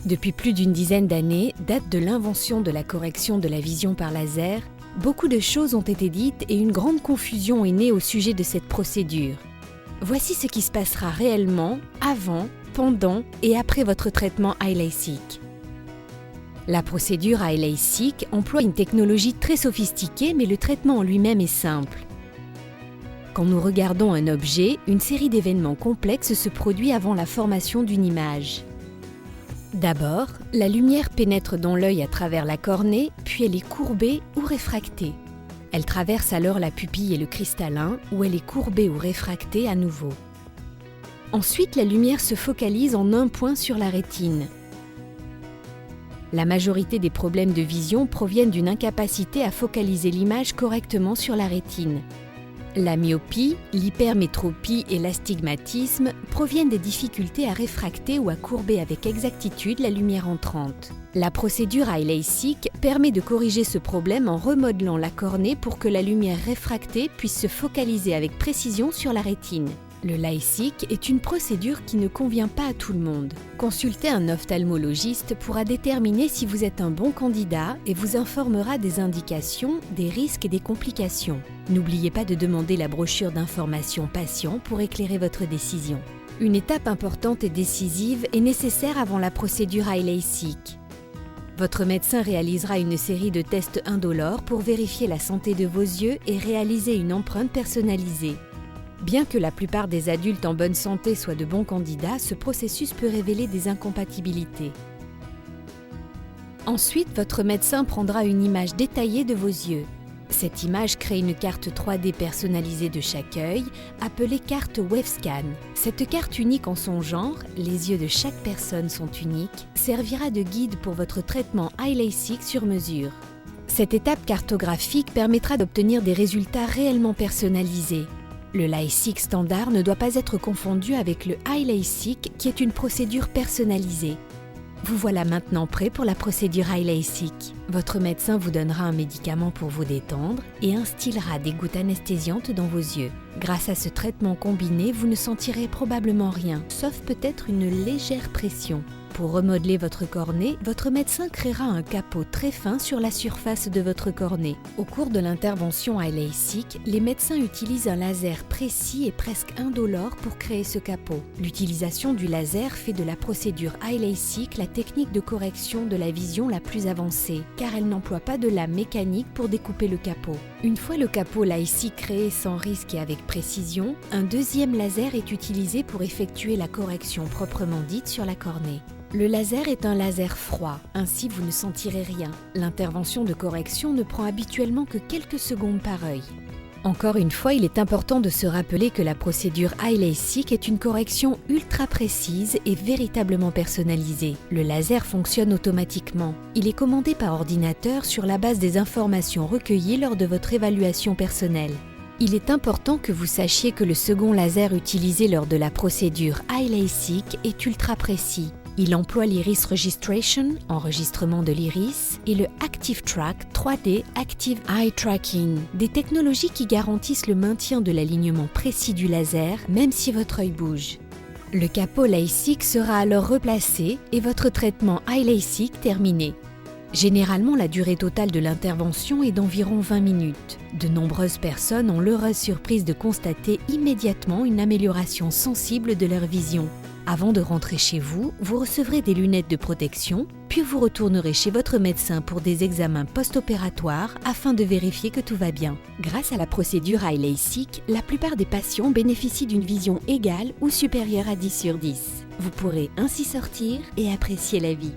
Depuis plus d'une dizaine d'années, date de l'invention de la correction de la vision par laser, beaucoup de choses ont été dites et une grande confusion est née au sujet de cette procédure. Voici ce qui se passera réellement avant, pendant et après votre traitement iLASIK. La procédure iLASIK emploie une technologie très sophistiquée, mais le traitement en lui-même est simple. Quand nous regardons un objet, une série d'événements complexes se produit avant la formation d'une image. D'abord, la lumière pénètre dans l'œil à travers la cornée, puis elle est courbée ou réfractée. Elle traverse alors la pupille et le cristallin, où elle est courbée ou réfractée à nouveau. Ensuite, la lumière se focalise en un point sur la rétine. La majorité des problèmes de vision proviennent d'une incapacité à focaliser l'image correctement sur la rétine. La myopie, l'hypermétropie et l'astigmatisme proviennent des difficultés à réfracter ou à courber avec exactitude la lumière entrante. La procédure iLASIK permet de corriger ce problème en remodelant la cornée pour que la lumière réfractée puisse se focaliser avec précision sur la rétine. Le LASIK est une procédure qui ne convient pas à tout le monde. Consulter un ophtalmologiste pourra déterminer si vous êtes un bon candidat et vous informera des indications, des risques et des complications. N'oubliez pas de demander la brochure d'information patient pour éclairer votre décision. Une étape importante et décisive est nécessaire avant la procédure iLASIK. Votre médecin réalisera une série de tests indolores pour vérifier la santé de vos yeux et réaliser une empreinte personnalisée. Bien que la plupart des adultes en bonne santé soient de bons candidats, ce processus peut révéler des incompatibilités. Ensuite, votre médecin prendra une image détaillée de vos yeux. Cette image crée une carte 3D personnalisée de chaque œil, appelée carte Wavescan. Cette carte unique en son genre, les yeux de chaque personne sont uniques, servira de guide pour votre traitement iLASIK sur mesure. Cette étape cartographique permettra d'obtenir des résultats réellement personnalisés. Le LASIK standard ne doit pas être confondu avec le iLASIK qui est une procédure personnalisée. Vous voilà maintenant prêt pour la procédure iLASIK. Votre médecin vous donnera un médicament pour vous détendre et instillera des gouttes anesthésiantes dans vos yeux. Grâce à ce traitement combiné, vous ne sentirez probablement rien, sauf peut-être une légère pression. Pour remodeler votre cornée, votre médecin créera un capot très fin sur la surface de votre cornée. Au cours de l'intervention iLASIK, les médecins utilisent un laser précis et presque indolore pour créer ce capot. L'utilisation du laser fait de la procédure iLASIK la technique de correction de la vision la plus avancée, car elle n'emploie pas de lame mécanique pour découper le capot. Une fois le capot LASIK créé sans risque et avec précision, un deuxième laser est utilisé pour effectuer la correction proprement dite sur la cornée. Le laser est un laser froid, ainsi vous ne sentirez rien. L'intervention de correction ne prend habituellement que quelques secondes par œil. Encore une fois, il est important de se rappeler que la procédure iLASIK est une correction ultra précise et véritablement personnalisée. Le laser fonctionne automatiquement. Il est commandé par ordinateur sur la base des informations recueillies lors de votre évaluation personnelle. Il est important que vous sachiez que le second laser utilisé lors de la procédure iLASIK est ultra précis. Il emploie l'Iris Registration, enregistrement de l'iris, et le Active Track 3D Active Eye Tracking, des technologies qui garantissent le maintien de l'alignement précis du laser, même si votre œil bouge. Le capot LASIK sera alors replacé et votre traitement iLASIK terminé. Généralement, la durée totale de l'intervention est d'environ 20 minutes. De nombreuses personnes ont l'heureuse surprise de constater immédiatement une amélioration sensible de leur vision. Avant de rentrer chez vous, vous recevrez des lunettes de protection, puis vous retournerez chez votre médecin pour des examens post-opératoires afin de vérifier que tout va bien. Grâce à la procédure iLASIK, la plupart des patients bénéficient d'une vision égale ou supérieure à 10 sur 10. Vous pourrez ainsi sortir et apprécier la vie.